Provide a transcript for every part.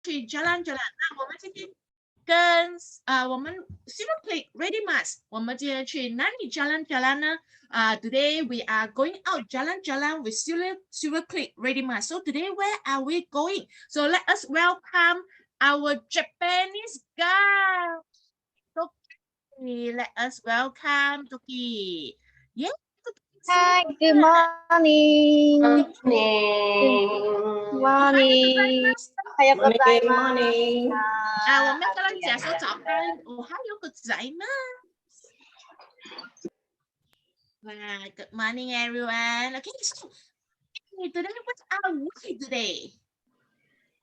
去 Jalan。那我们今天跟我们 Silver Click Ready Mas， 我们今天去哪里 Jalan 呢？Today we are going out Jalan with Silver Click Ready Mas. So today where are we going? So let us welcome our Japanese guide. Toki, let us welcome Toki. Yeah. Hi, good morning. Morning. おはようございます。 Morning. 我们刚刚讲说早安，おはようございます。Good morning, everyone. Okay, so today what are we today?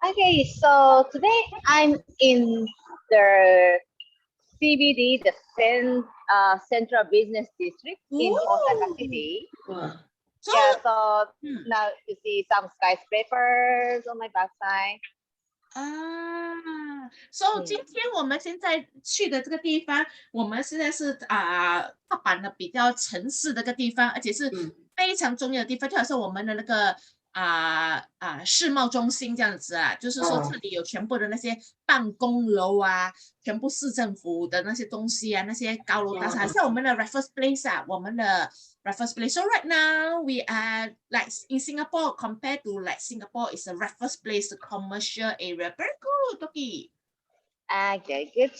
Okay, so today I'm in the CBD, the Central Business District in Osaka City. So, Yeah, so now you see some skyscrapers on my backside. So 今天我们现在去的这个地方，我们现在是大阪的比较城市的一个地方，而且是非常重要的地方，就好像我们的那个世贸中心这样子啊，就是说这里有全部的那些办公楼啊，全部市政府的那些东西啊，那些高楼大厦，像我们的 Raffles Place 啊，我们的 Raffles Place. So right now we are like in Singapore compared to like Singapore is a Raffles Place commercial area. Very good, Toki. Okay, good.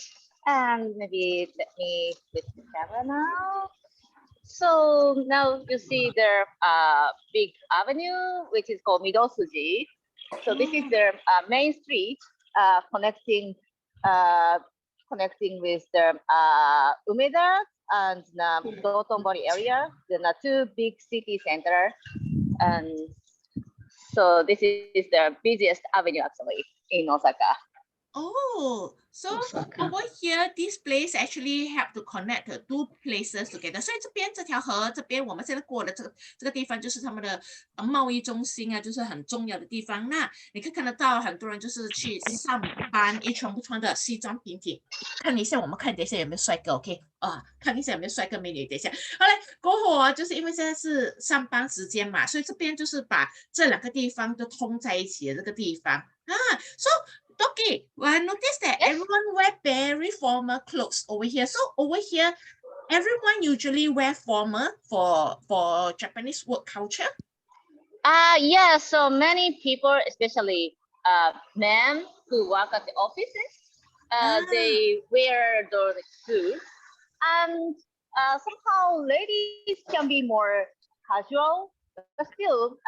And maybe let me flip the camera now. So now you see the big avenue, which is called Midosuji. So this is the main street connecting with the Umeda and Dotonbori area, the two big city center. And so this is the busiest avenue actually in Osaka. Oh, so Osaka. over here, this place actually have to connect the two places together. 所以这边这条河，这边我们现在过的这个地方，就是他们的贸易中心啊，就是很重要的地方。那你可以看得到很多人就是去上班，全部穿的西装笔挺。看一下，我们看等一下有没有帅哥 ，OK？ 看一下有没有帅哥美女。等一下，好嘞，过后啊，就是因为现在是上班时间嘛，所以这边就是把这两个地方都通在一起的这个地方So Toki, I noticed that everyone wear very formal clothes over here. So over here, everyone usually wear formal for Japanese work culture. Yeah, so many people, especially men who work at the offices, they wear those suits. And somehow ladies can be more casual, but still,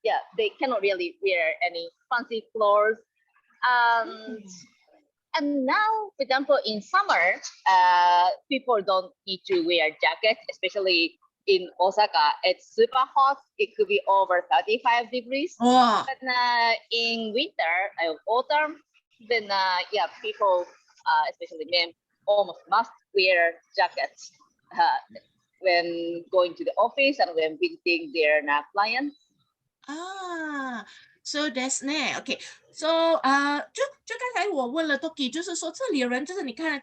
yeah, they cannot really wear any fancy clothes. And now, for example, in summer, people don't need to wear jackets, especially in Osaka. It's super hot. It could be over 35 degrees. Oh. But in winter, autumn, then yeah, people, especially men, almost must wear jackets when going to the office and when visiting their clients. So that's ne. Okay. So 就刚才我问了 Toki， 就是说这里的人，就是你看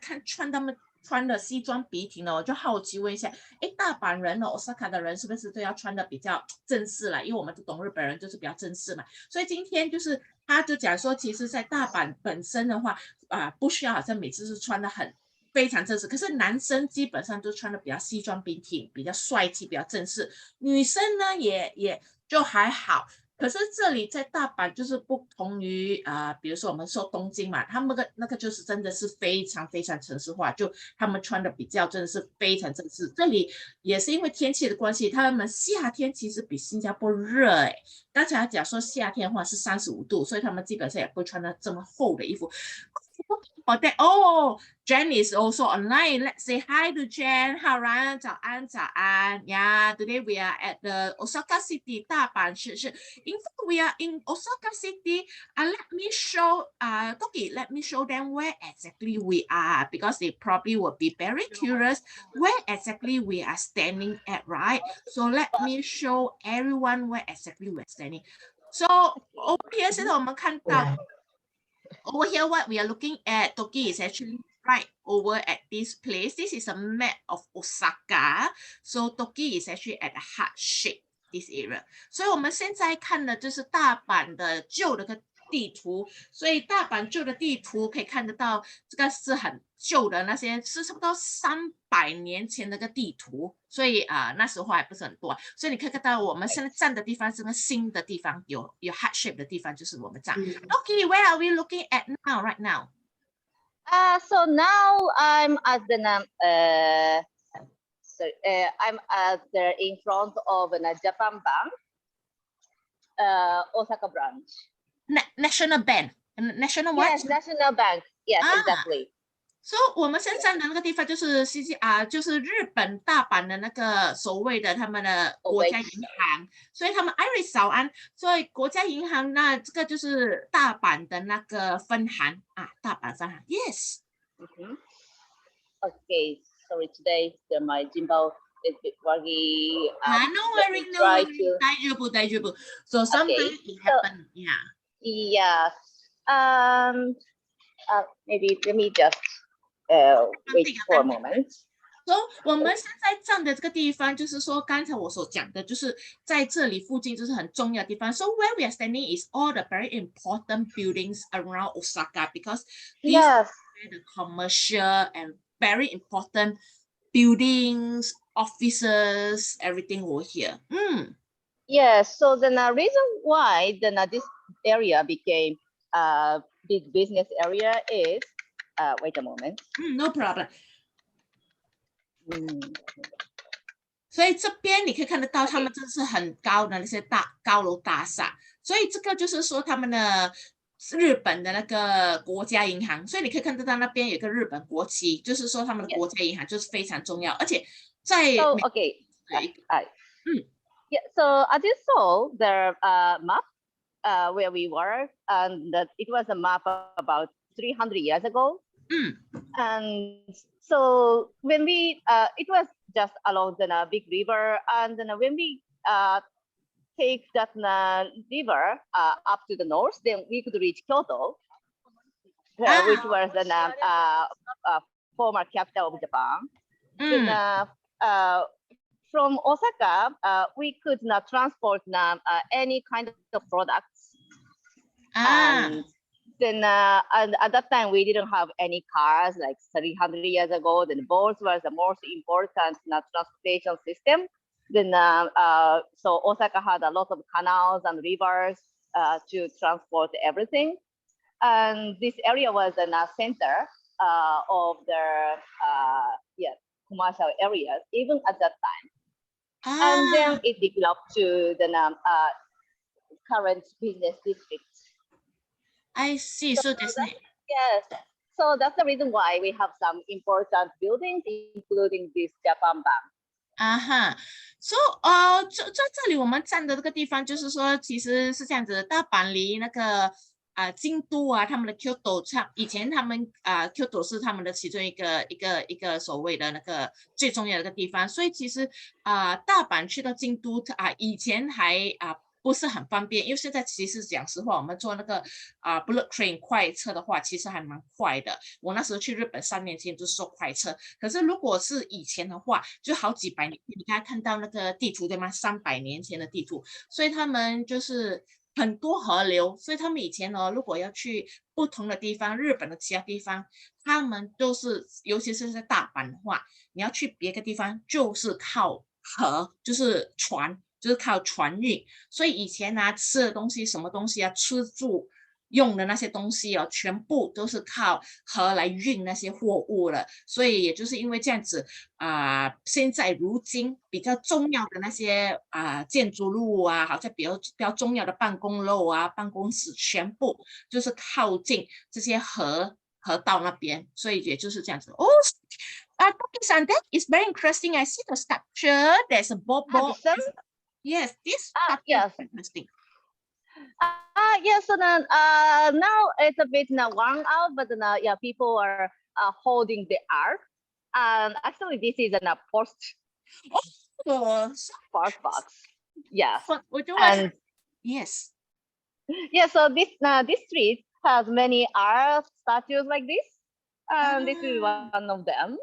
他们穿的西装笔挺的，我就好奇问一下，大阪人的 Osaka 的人是不是都要穿的比较正式啦？因为我们都懂日本人就是比较正式嘛，所以今天就是他就讲说，其实在大阪本身的话，不需要好像每次是穿的非常正式，可是男生基本上都穿的比较西装笔挺，比较帅气，比较正式，女生呢也就还好。可是这里在大阪就是不同于比如说我们说东京嘛，他们那个就是真的是非常非常城市化，就他们穿的比较真的是非常正式。这里也是因为天气的关系，他们夏天其实比新加坡热刚才讲说夏天的话是35度，所以他们基本上也不会穿的这么厚的衣服。Jen is also online. Let's say hi to Jen. 早安。Yeah, today we are at the Osaka City, 大阪市。In fact, we are in Osaka City. Let me show Toki, let me show them where exactly we are, because they probably will be very curious where exactly we are standing at, right? So let me show everyone where exactly we're standing. So over here, 现在我们看到over here, what we are looking at, Toki, is actually right over at this place. This is a map of Osaka. So Toki is actually at the heart shape, this area. 所以我们现在看的就是大阪的旧的地图，所以大阪旧的地图可以看得到，这个是很旧的，那些是差不多300年前的个地图，所以那时候还不是很多，所以你可以看到我们现在站的地方是个新的地方，有 heart shape 的地方就是我们站。Okay, where are we looking at now right now? So now I'm at the I'm at the in front of the Japan Bank, Osaka branch. National Bank, National what? Yes, National Bank. Yes, exactly. So 我们现在站的那个地方就是就是日本大阪的那个所谓的他们的国家银行，所以他们 Iris 早安，所以国家银行那这个就是大阪的那个分行大阪分行 ，Yes. Okay, sorry today my gimbal is a bit buggy. No worry, no worry. 大丈夫. So sometimes it happen, yeah. Yes. Maybe let me just wait for a moment. So 我们现在站的这个地方，就是说刚才我所讲的，就是在这里附近就是很重要的地方。So where we are standing is all the very important buildings around Osaka because these are the commercial and very important buildings, offices, everything over here. Yes. So the reason why this area became a big business area is wait a moment. No problem. 所以这边你可以看得到，他们真是很高的那些高楼大厦。所以这个就是说他们的日本的那个国家银行，所以你可以看得到那边有个日本国旗，就是说他们的国家银行就是非常重要，而且在okay. Yeah. So as you saw the map where we were, and it was a map about 300 years ago. And so when we it was just along the big river, and then when we take that river up to the north, then we could reach Kyoto, which was the former capital of Japan. Then from Osaka, we could not transport any kind of products. And then and at that time, we didn't have any cars like 300 years ago. Then boats was the most important transportation system. Then so Osaka had a lot of canals and rivers to transport everything. And this area was a center of the commercial areas, even at that time. And then it developed to the current business district. I see. So that's yes. So that's the reason why we have some important buildings, including this Japan Bank. So 在这里我们站的这个地方，就是说其实是这样子，大阪离那个京都他们的 Kyoto 以前他们Kyoto 是他们的其中一个所谓的那个最重要的一个地方，所以其实大阪去到京都以前还不是很方便，因为现在其实讲实话，我们坐那个bullet train 快车的话，其实还蛮快的。我那时候去日本3年前就是坐快车，可是如果是以前的话，就好几百年。你刚才看到那个地图对吗？300年前的地图，所以他们就是很多河流，所以他们以前如果要去不同的地方，日本的其他地方，他们都是，尤其是在大阪的话，你要去别个地方，就是靠河，就是船。就是靠船运，所以以前吃的东西，什么东西吃住用的那些东西全部都是靠河来运那些货物了。所以也就是因为这样子现在如今比较重要的那些建筑物好像比较重要的办公楼办公室，全部就是靠近这些河道那边，所以也就是这样子。Toki-san, that is very interesting. I see the structure. There's a bobo. Yes, this yes. is interesting. Yes, so then, now it's a bit worn out, but people are holding the ark. And actually, this is a post box. Yes. And yes. Yeah, so this street has many art statues like this. And this is one of them.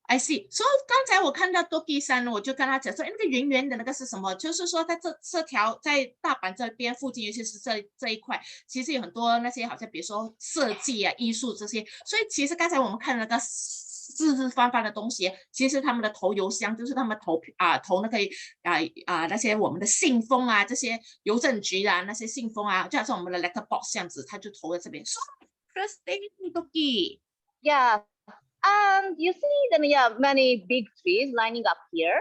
I see. So 刚才我看到 Doki 山，我就跟他讲说，那个圆圆的那个是什么？就是说在这条在大阪这边附近，尤其是这一块，其实有很多那些好像比如说设计啊、艺术这些。所以其实刚才我们看那个四四方方的东西，其实他们的投邮箱就是他们投那个那些我们的信封啊，这些邮政局啊那些信封啊，就好像我们的 letterbox 这样子，他就投在这边。So interesting, Doki. Yeah. And you see then many big trees lining up here.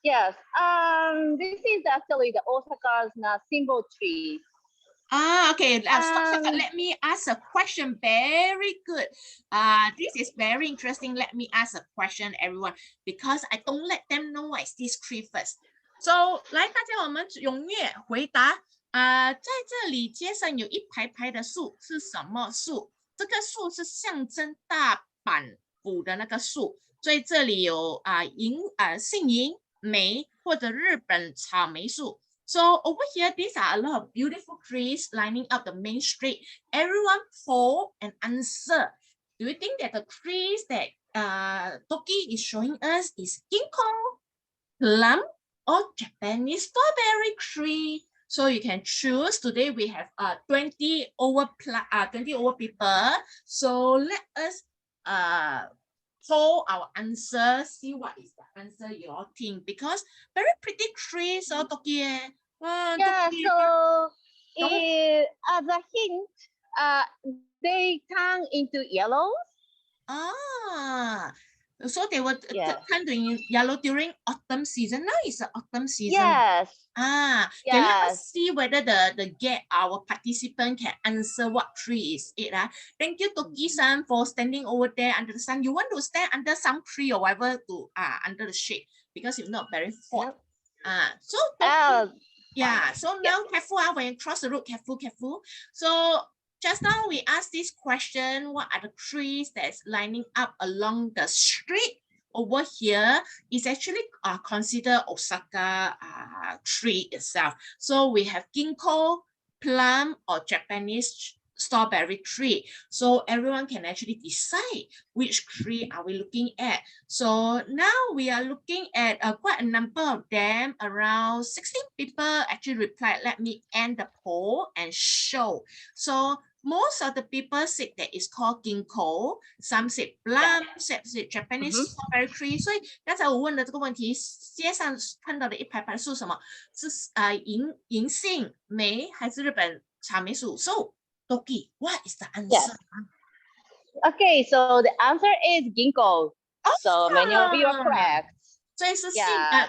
Yes. This is actually the Osaka's symbol tree. Okay. Let me ask a question. Very good. This is very interesting. Let me ask a question, everyone, because I don't let them know what is this tree first. So, 来，大家我们踊跃回答。在这里街上有一排排的树，是什么树？这个树是象征大阪府的那个树，所以这里有杏银、梅或者日本草莓树。So over here, these are a lot of beautiful trees lining up the main street. Everyone poll and answer. Do you think that the trees that Toki is showing us is ginkgo, plum, or Japanese strawberry tree? So you can choose. Today we have 20 over people. So let us poll our answer. See what is the answer you all think, because very pretty trees. So Toki. Yeah. So as a hint, they turn into yellows. So they will turn to yellow during autumn season. Now it's the autumn season. Yes. Okay, let us see whether our participant can answer what tree is it. Thank you, Toki-san, for standing over there under the sun. You want to stand under some tree or whatever to under the shade, because it's not very hot. So now careful when you cross the road, careful. So just now we asked this question, what are the trees that's lining up along the street? Over here is actually considered Osaka tree itself. So we have ginkgo, plum, or Japanese strawberry tree. So everyone can actually decide which tree are we looking at. So now we are looking at quite a number of them. Around 16 people actually replied. Let me end the poll and show. So most of the people said that it's called ginkgo. Some said plum, some said Japanese strawberry tree. 所以刚才我问的这个问题，街上看到的一排排树什么？是银杏、梅还是日本草莓树？ So Toki, what is the answer? Yes. Okay, so the answer is ginkgo. So many of you are correct. 所以是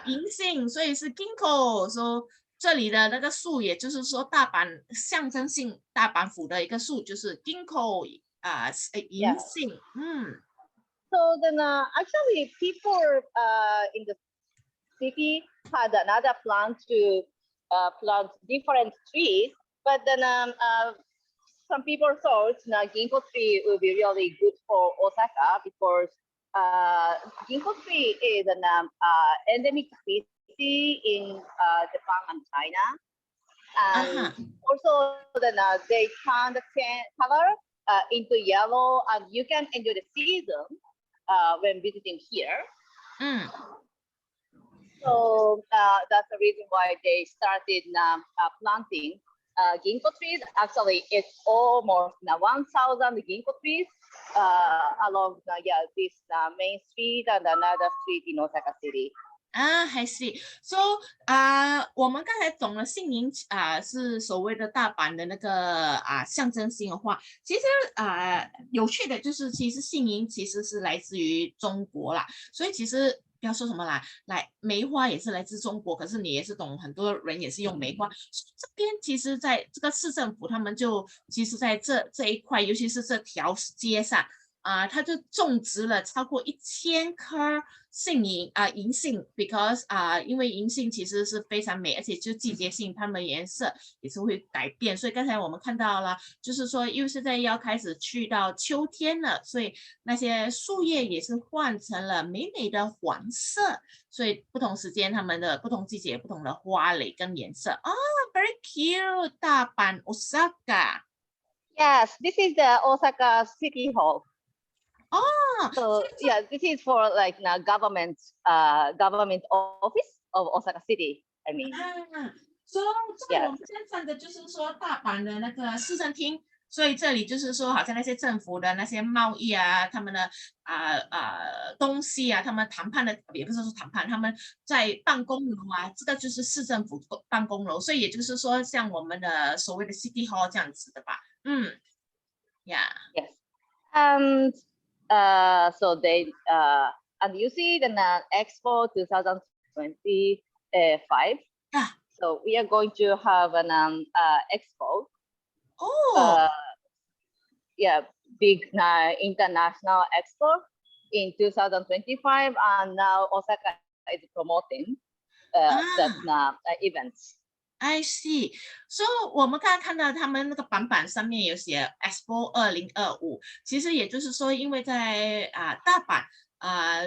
银杏，所以是 ginkgo. So 这里的那个树，也就是说大阪象征性大阪府的一个树，就是 ginkgo 银杏。So then actually people in the city had another plan to plant different trees, but then some people thought ginkgo tree would be really good for Osaka, because ginkgo tree is an endemic species in Japan and China, and also then they turn the color into yellow, and you can enjoy the season when visiting here. So that's the reason why they started planting ginkgo trees. Actually, it's almost 1,000 ginkgo trees along this main street and another street in Osaka City. I see. So 我们刚才懂了杏银是所谓的大阪的那个象征性的话，其实有趣的就是，其实杏银其实是来自于中国啦，所以其实不要说什么啦，梅花也是来自中国，可是你也是懂，很多人也是用梅花。这边其实在这个市政府，他们就其实在这一块，尤其是这条街上。它就种植了超过1000棵银杏 because 因为银杏其实是非常美，而且就季节性，它们的颜色也是会改变。所以刚才我们看到了，就是说又是要开始去到秋天了，所以那些树叶也是换成了美美的黄色。所以不同时间，它们的不同季节不同的花蕾跟颜色。Very cute， 大阪 Osaka。Yes, this is the Osaka City Hall. Oh, So yeah, this is for like government office of Osaka City. I mean, 所以这个我 yes, 们现在站的就是说大阪的那个市政厅，所以这里就是说，好像那些政府的那些贸易啊，他们的东西啊，他们谈判的也不是说谈判，他们在办公楼啊，这个就是市政府办公楼，所以也就是说，像我们的所谓的 City Hall 这样子的吧。Yeah. yes, and so they and you see the Expo 2025. Ah. So we are going to have an expo. Oh. Yeah, big international expo in 2025, and now Osaka is promoting that events. I see. So 我们刚才看到他们那个板上面有写 Expo 2025，其实也就是说，因为在大阪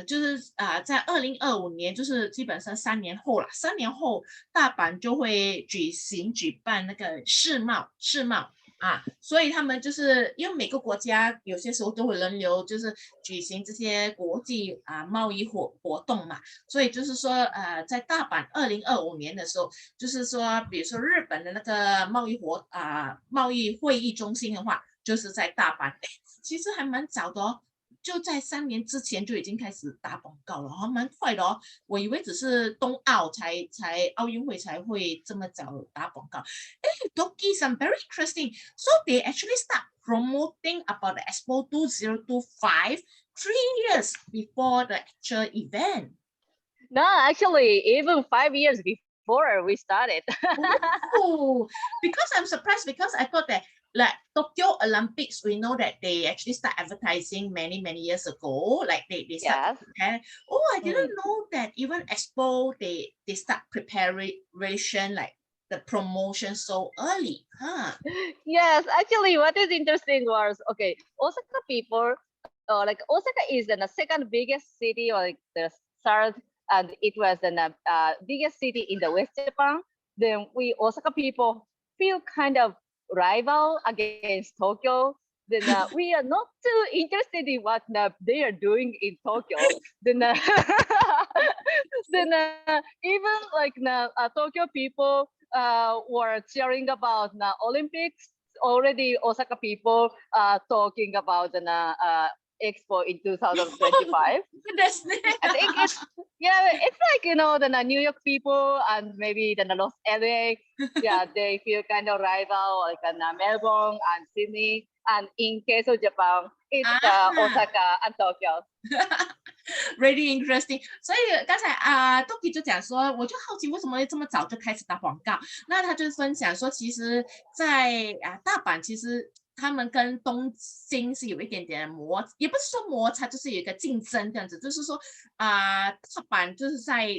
就是在2025年，就是基本上3年后了。3年后，大阪就会举办那个世贸所以他们就是因为每个国家有些时候都会轮流就是举行这些国际贸易活动嘛，所以就是说在大阪2025年的时候，就是说比如说日本的那个贸易会议中心的话，就是在大阪，其实还蛮早的哦。就在3年之前就已经开始打广告了，还蛮快的哦。我以为只是冬奥奥运会才会这么早打广告。Doki, some very interesting. So they actually start promoting about the Expo 2025 3 years before the actual event. No, actually, even 5 years before we started. Oh, because I'm surprised because I thought that like Tokyo Olympics, we know that they actually start advertising many years ago. Like they start Yes. Oh, I didn't know that even Expo they start preparation like the promotion so early, huh? Yes, actually, what is interesting was Osaka people, like Osaka is the second biggest city, or like the third, and it was the biggest city in the West Japan. Then we Osaka people feel kind of rival against Tokyo. Then we are not too interested in what they are doing in Tokyo. Then then even like Tokyo people were cheering about the Olympics. Already Osaka people talking about the Expo in 2025. That's I think it's like the New York people and maybe the Los LA. Yeah, they feel kind of rival like Melbourne and Sydney. And in case of Japan, it's Osaka and Tokyo. Really interesting. 所以刚才Doki 就讲说，我就好奇为什么会这么早就开始打广告。那他就分享说，其实在大阪，其实他们跟东京是有一点点也不是说摩擦，就是有一个竞争这样子。就是说大阪就是在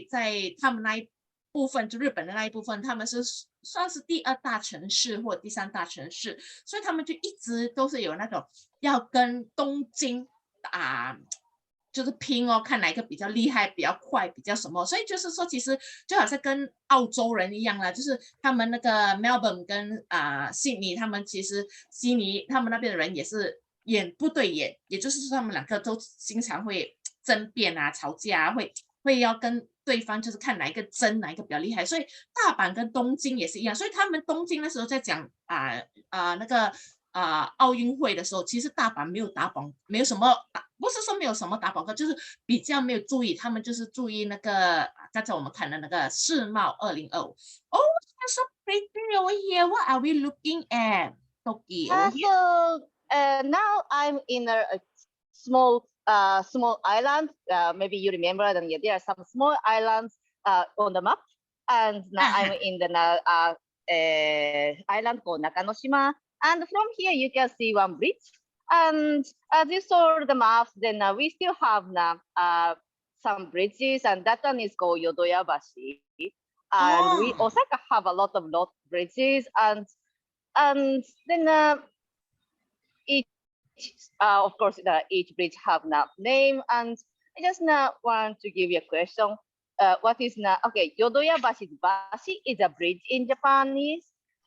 他们那一部分，就日本的那一部分，他们是算是第2大城市或者第3大城市，所以他们就一直都是有那种要跟东京就是拼哦，看哪一个比较厉害、比较快、比较什么。所以就是说，其实就好像跟澳洲人一样啦，就是他们那个 Melbourne 跟悉尼，他们其实悉尼他们那边的人也是眼不对眼，也就是说他们2个都经常会争辩吵架会要跟对方就是看哪一个哪一个比较厉害。所以大阪跟东京也是一样，所以他们东京那时候在讲那个奥运会的时候，其实大阪没有什么不是说没有什么打广告，就是比较没有注意，他们就是注意那个刚才我们看的那个世贸2025。Oh, that's so pretty over here. What are we looking at, Toki? So now I'm in a small island. Maybe you remember that there are some small islands on the map, and now I'm in the island called Nakanoshima. And from here you can see one bridge. And as you saw the map, then we still have some bridges, and that one is called Yodoyabashi. And we Osaka have a lot of bridges, and then each of course each bridge have a name. And I just want to give you a question. What is Yodoyabashi? Bashi is a bridge in Japanese,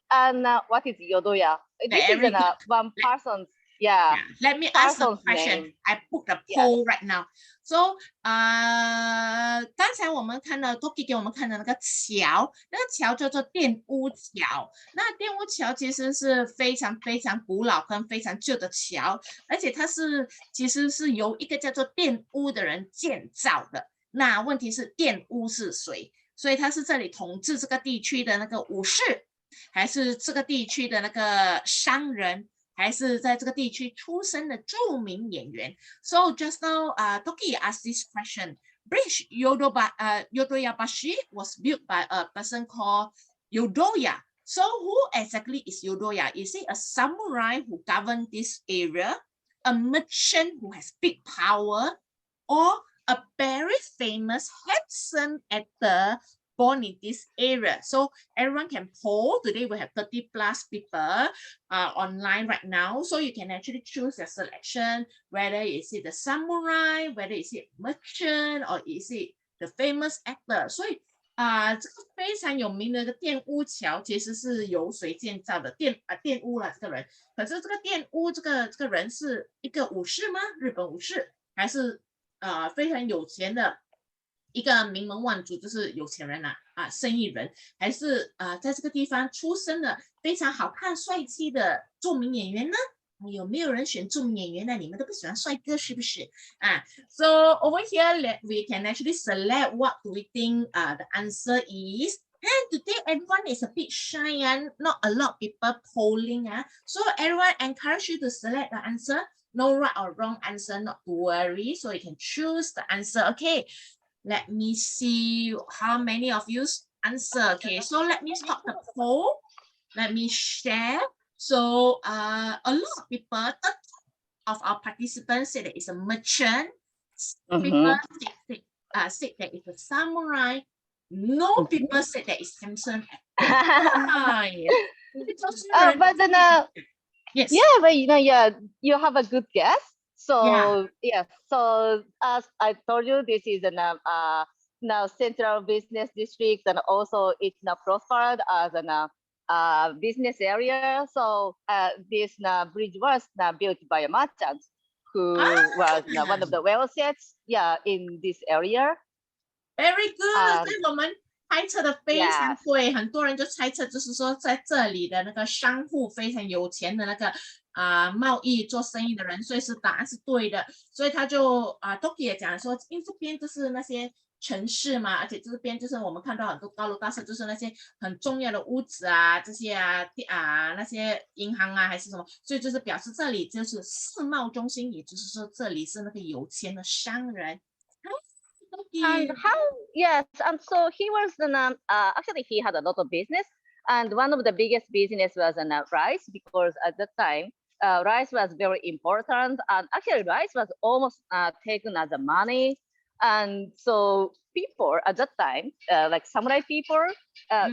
and what is Yodoya? This is one person's Yeah. Let me ask the Person's question. name. I put the poll right now. So 刚才我们看到 Doki 给我们看的那个桥，那个桥叫做玷污桥。那玷污桥其实是非常非常古老跟非常旧的桥，而且它其实是由一个叫做玷污的人建造的。那问题是玷污是谁？所以他是这里统治这个地区的那个武士，还是这个地区的那个商人？还是在这个地区出生的著名演员。So just now, Toki asked this question. Bridge Yodoyabashi was built by a person called Yodoya. So who exactly is Yodoya? Is he a samurai who governed this area, a merchant who has big power, or a very famous handsome actor born in this area? So everyone can poll. Today we have 30 plus people online right now. So you can actually choose your selection, whether is it the samurai, whether is it merchant, or is it the famous actor. 所以这个非常有名的一个玷污桥，其实是由谁建造的？玷污了这个人。可是这个玷污这个人是一个武士吗？日本武士，还是非常有钱的一个名门望族，就是有钱人生意人，还是在这个地方出生的非常好看帅气的著名演员呢？有没有人选著名演员呢？你们都不喜欢帅哥是不是？So over here we can actually select what do we think the answer is. And today everyone is a bit shy and not a lot of people polling. So everyone encourage you to select the answer. No right or wrong answer, not to worry. So you can choose the answer. Okay, let me see how many of you answer. Okay, so let me stop the poll. Let me share. So a lot of people, 30 of our participants said that it's a merchant. People said that it's a samurai. No people said that it's handsome. But then, yes. Yeah, but you have a good guess. So so as I told you, this is now central business district, and also it's now prospered as a business area. So this bridge was built by a merchant who was one of the wealthiest, in this area. Very good. 所以我们猜测的非常对，很多人就猜测，就是说在这里的那个商户非常有钱的那个贸易做生意的人，所以答案是对的。所以他就Doki 也讲说，因为这边就是那些城市嘛，而且这边就是我们看到很多高楼大厦，就是那些很重要的屋子这些那些银行还是什么，所以就是表示这里就是世贸中心，也就是说这里是那个有钱的商人。And and so he was actually he had a lot of business, and one of the biggest business was rice, because at that time rice was very important, and actually rice was almost taken as a money, and so people at that time, like samurai people,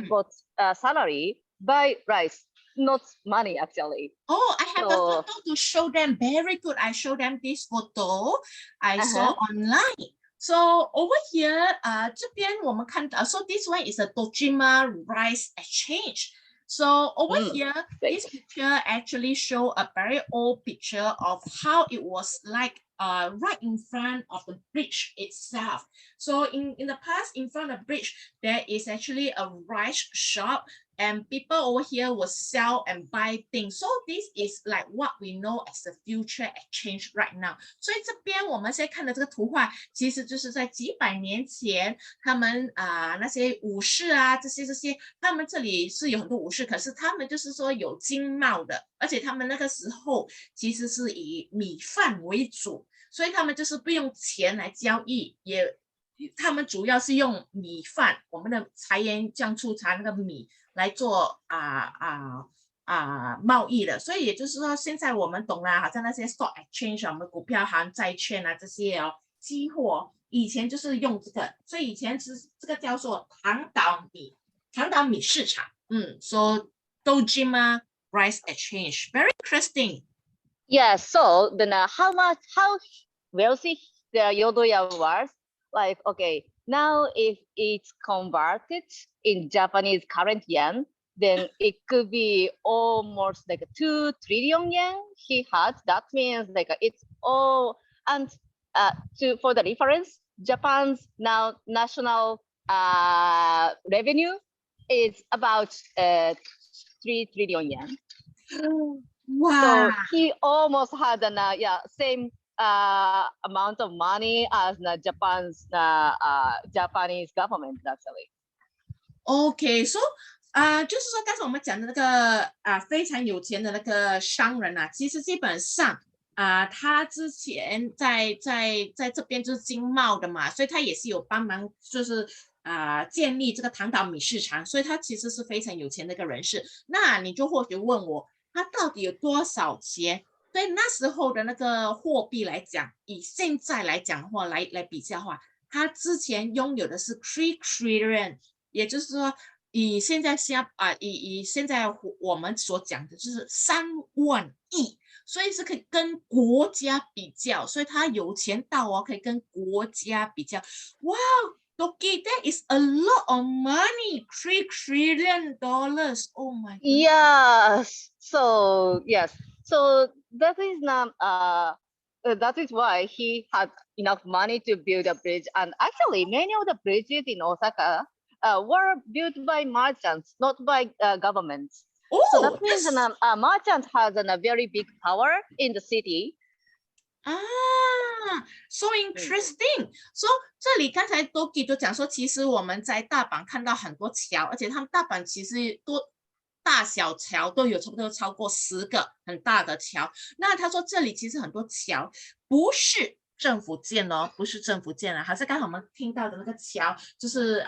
got salary by rice, not money actually. Oh, I have a photo to show them. Very good. I show them this photo I saw online. So over here, 这边我们看到 so this one is a Dojima rice exchange. So over here, this picture actually show a very old picture of how it was like right in front of the bridge itself. So in the past, in front of the bridge, there is actually a rice shop, and people over here will sell and buy things. So this is like what we know as the future exchange right now. 所以这边我们现在看的这个图画，其实就是在几百年前，他们那些武士这些，他们这里是有很多武士，可是他们就是说有经贸的，而且他们那个时候其实是以米饭为主，所以他们就是不用钱来交易，他们主要是用米饭，我们的柴盐酱醋茶那个米来做贸易的。所以也就是说，现在我们懂了，好像那些 stock exchange 我们股票行、债券这些期货，以前就是用这个，所以以前是这个叫做长岛米市场。So Dojima rice exchange, very interesting. Yeah. So then, how wealthy the Yodoya was? Like, okay, now if it's converted in Japanese current yen, then it could be almost like 2 trillion yen he had. That means like it's all, and for the reference, Japan's now national revenue is about 3 trillion yen. Wow. So he almost had an same amount of money as the Japanese government actually. OK， so 就是说刚才我们讲的那个非常有钱的那个商人其实基本上他之前在这边就是经贸的嘛，所以他也是有帮忙就是建立这个唐岛米市场，所以他其实是非常有钱的一个人士。那你就或许问我，他到底有多少钱？对那时候的那个货币来讲，以现在来讲的话来比较的话，他之前拥有的是 3 trillion， 也就是说以现在以现在我们所讲的就是3万亿，所以是可以跟国家比较，所以他有钱到可以跟国家比较。哇，Doki, that is a lot of money, $3 trillion. Oh my God. Yes. So yes. So that is why he had enough money to build a bridge. And actually, many of the bridges in Osaka were built by merchants, not by governments. So that means a merchant has a very big power in the city. So interesting. So 这里刚才 Doki 就讲说，其实我们在大阪看到很多桥，而且他们大阪其实大小桥都有差不多超过10个很大的桥。那他说这里其实很多桥不是政府建的不是政府建的，还是刚才我们听到的那个桥，就是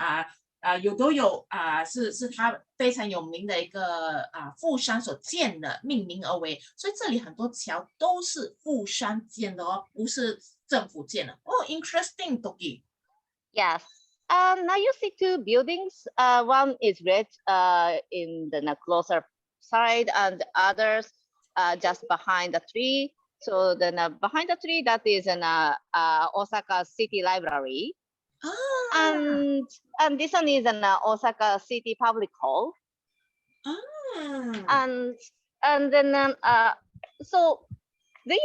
是他非常有名的一个富商所建的，命名而为。所以这里很多桥都是富商建的不是政府建的。Interesting, Doki. Yes. Now you see 2 buildings. One is red in the closer side, and others just behind the tree. So then behind the tree, that is an Osaka City Library. And this one is an Osaka City Public Hall. And then so they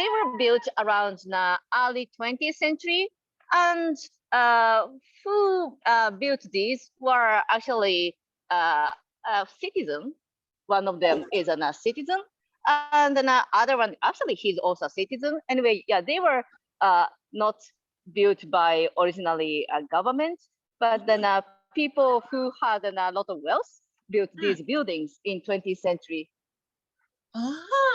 were built around the early 20th century. And who built these were actually a citizen. One of them is a citizen, and then other one actually he's also a citizen. Anyway, yeah, they were not built by originally a government, but then people who had a lot of wealth built these buildings in 20th century.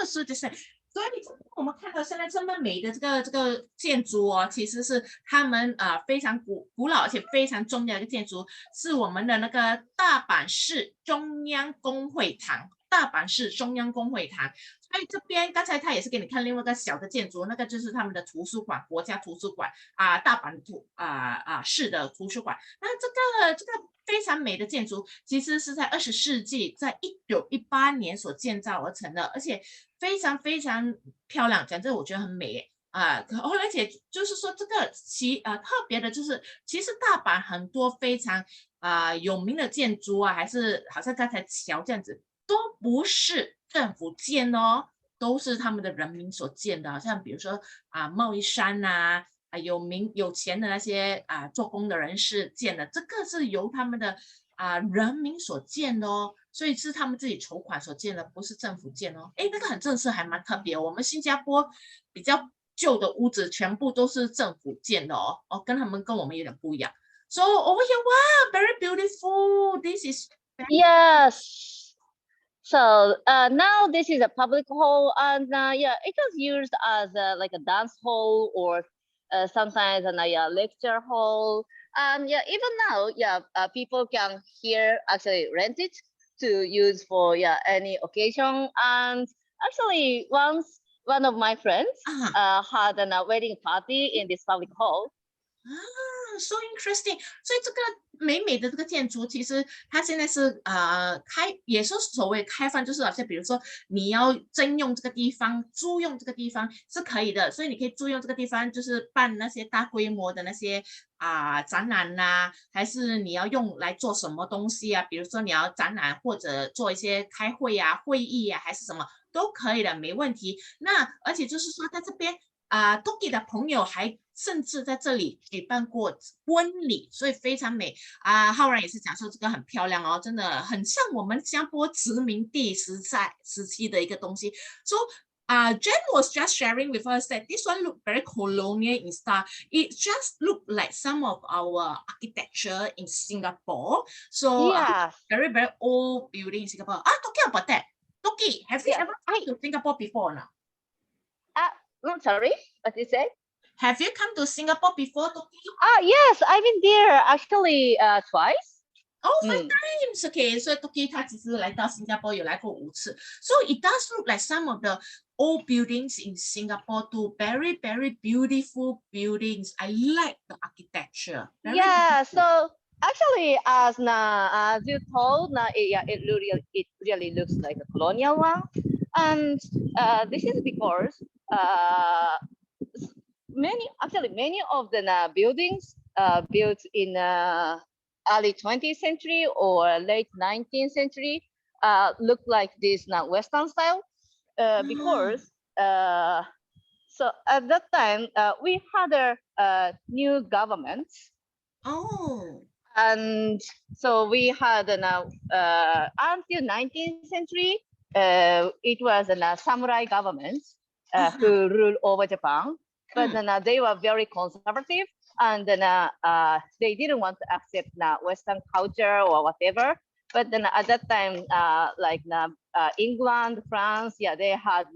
是的是。所以我们看到现在这么美的这个建筑其实是他们非常古老而且非常重要的一个建筑，是我们的那个大阪市中央公会堂。大阪市中央公会堂，所以这边刚才他也是给你看另外一个小的建筑，那个就是他们的图书馆，国家图书馆大阪市的图书馆。那这个非常美的建筑，其实是在20世纪，在1918年所建造而成的，而且非常非常漂亮，讲这我觉得很美而且就是说这个特别的就是，其实大阪很多非常有名的建筑还是好像刚才桥这样子，都不是政府建都是他们的人民所建的，像比如说贸易山有钱的那些做工的人士建的，这个是由他们的人民所建的所以是他们自己筹款所建的，不是政府建那个很正式，还蛮特别。我们新加坡比较旧的屋子全部都是政府建的跟我们有点不一样。So over here, wow, very beautiful. This is yes. So now this is a public hall, and yeah, it was used as like a dance hall or sometimes a lecture hall. And yeah, even now, yeah, people can here actually rent it to use for any occasion. And actually, once one of my friends had a wedding party in this public hall. So interesting. 所以这个美美的这个建筑，其实它现在是也是所谓开放，就是好像比如说你要征用这个地方、租用这个地方是可以的，所以你可以租用这个地方，就是办那些大规模的那些展览呐、还是你要用来做什么东西啊？比如说你要展览或者做一些开会啊、会议啊，还是什么都可以的，没问题。那而且就是说，在这边Toki 的朋友还甚至在这里举办过婚礼，所以非常美浩然也是讲说这个很漂亮哦，真的很像我们新加坡殖民地时期的一个东西。So Jen was just sharing with us that this one looked very colonial in style. It just looked like some of our architecture in Singapore. So Yes. very, very old building in Singapore. Talking about that, Toki, have you Yes. ever been to Singapore before now? I'm sorry, what you say? Have you come to Singapore before, Toki? Yes, I've been there actually twice. Oh, 5 times. Okay, so Toki 他其实来到新加坡有来过5次。So it does look like some of the old buildings in Singapore too. Very, very beautiful buildings. I like the architecture. Very Yeah, beautiful. so actually, as you told, it really looks like a colonial one, and this is because many of the buildings built in early 20th century or late 19th century look like this Western style because so at that time we had a new government. Oh. And so we had until 19th century, it was a samurai government who ruled over Japan. But then they were very conservative, and then they didn't want to accept Western culture or whatever. But then at that time, like England, France, they had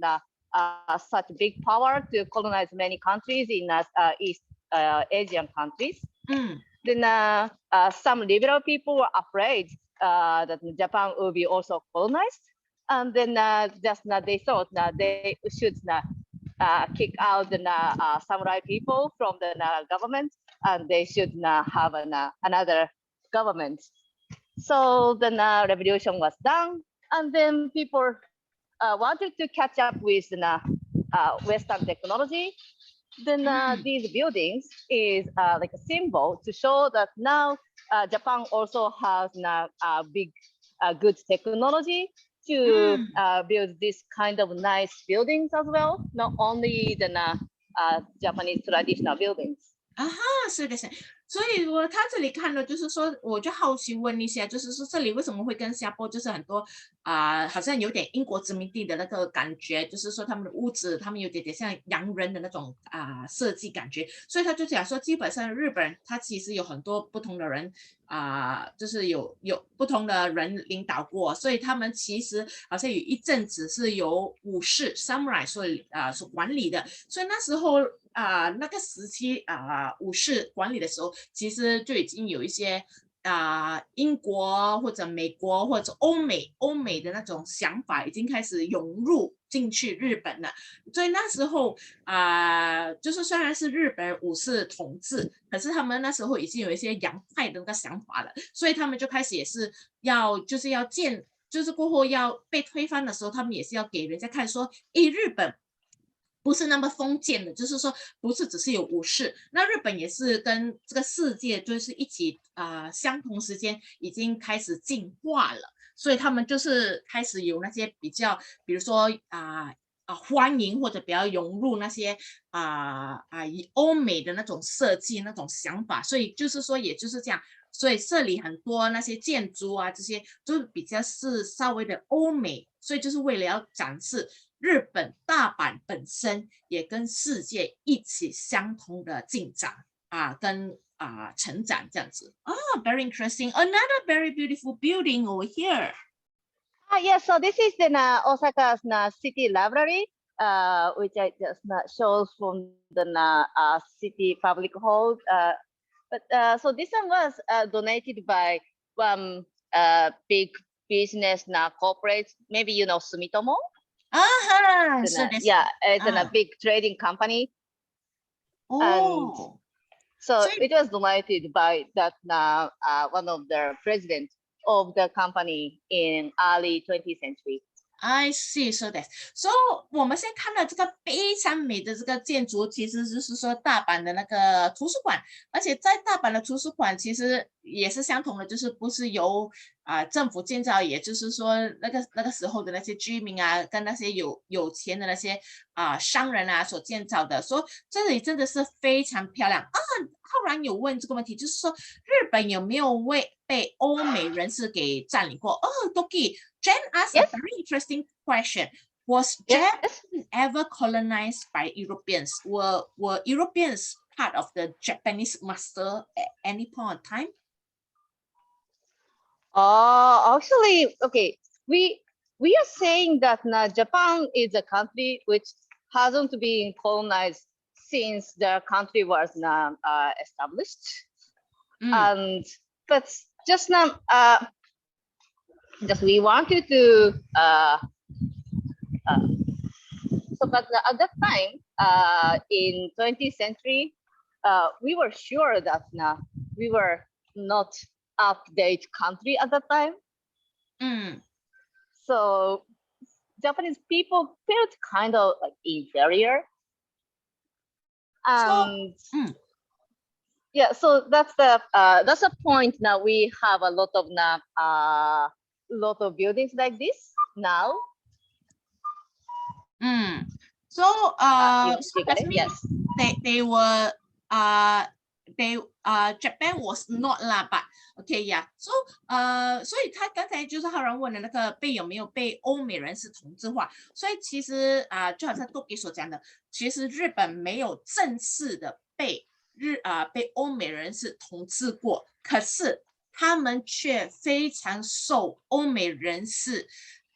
such big power to colonize many countries in East Asian countries. Then some liberal people were afraid that Japan will be also colonized. And then they thought that they should kick out the samurai people from the government, and they should have another government. So the revolution was done, and then people wanted to catch up with Western technology. Then these buildings is like a symbol to show that now Japan also has big, good technology to build this kind of nice buildings as well, not only the Japanese traditional buildings. 是的，所以他这里看了，就是说，我就好奇问一下，就是说这里为什么会跟新加坡就是很多好像有点英国殖民地的那个感觉，就是说他们的屋子，他们有点像洋人的那种设计感觉，所以他就讲说，基本上日本他其实有很多不同的人就是有不同的人领导过，所以他们其实好像有一阵子是由武士 samurai 所管理的，所以那时候那个时期武士管理的时候，其实就已经有一些英国或者美国或者欧美的那种想法已经开始涌入进去日本了，所以那时候就是虽然是日本武士统治，可是他们那时候已经有一些洋派的那个想法了，所以他们就开始也是就是要就是过后要被推翻的时候，他们也是要给人家看说，日本不是那么封建的，就是说不是只是有武士，那日本也是跟这个世界就是一起相同时间已经开始进化了，所以他们就是开始有那些比较，比如说欢迎或者比较融入那些以欧美的那种设计那种想法，所以就是说也就是这样，所以这里很多那些建筑这些都比较是稍微的欧美，所以就是为了要展示日本大阪本身也跟世界一起相同的进展跟成长这样子very interesting. Another very beautiful building over here. Yes, so this is the Osaka's city library, which I just shows from the city public hall. But so this one was donated by one big business corporate, maybe you know Sumitomo. Yeah, it's a big trading company. And so it was donated by that one of the presidents of the company in early 20th century. I see, so that so 我们现在看到这个非常美的这个建筑，其实就是说大阪的那个图书馆，而且在大阪的图书馆其实也是相同的，就是不是由政府建造，也就是说那个时候的那些居民啊，跟那些有钱的那些商人啊所建造的，所以这里真的是非常漂亮啊。浩然有问这个问题，就是说日本有没有被欧美人士给占领过？哦，Doki。Jen asked a Yes, very interesting question. Was yes, Japan yes. ever colonized by Europeans? Were Europeans part of the Japanese master at any point in time? Actually, okay, we are saying that Japan is a country which hasn't been colonized since the country was established. And but just now, just we wanted to so but at that time, in 20th century, we were sure that we were not update country at that time. So Japanese people felt kind of like inferior. And yeah, so that's a point. Now we have a lot of buildings like this now. So You got that it? means Yes. they were Japan was not lah, but okay yeah. So 所以他刚才就是浩然问的那个有没有被欧美人士统治化，所以其实就好像多给所讲的，其实日本没有正式的被欧美人士统治过，可是他们却非常受欧美人士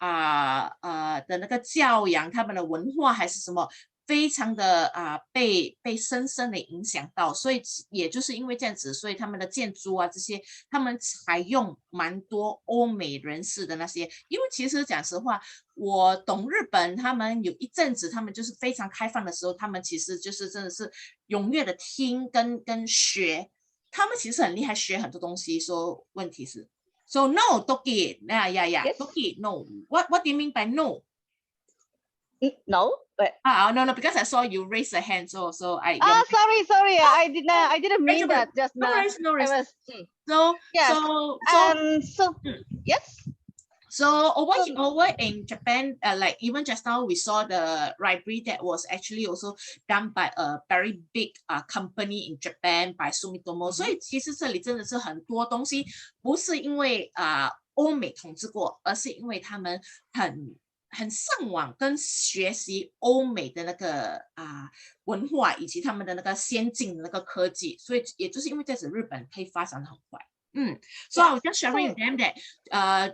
的那个教养，他们的文化还是什么，非常的被深深的影响到，所以也就是因为这样子，所以他们的建筑啊这些，他们采用蛮多欧美人士的那些，因为其实讲实话，我懂日本，他们有一阵子他们就是非常开放的时候，他们其实就是真的是踊跃的听跟学，他们其实很厉害，学很多东西，说问题是。So no, Toki, yeah, Yes. Toki, no. What do you mean by no? No, but No, because I saw you raise a hand, so I. sorry. I didn't mean that just no now. worries, no worries. I was, So yes. Yes. So over in Japan, like even just now we saw the library that was actually also done by a very big company in Japan by Sumitomo. 所以其实这里真的是很多东西不是因为欧美统治过，而是因为他们很向往跟学习欧美的那个文化以及他们的那个先进的那个科技，所以也就是因为这样子，日本可以发展的很快。So I was just sharing with them that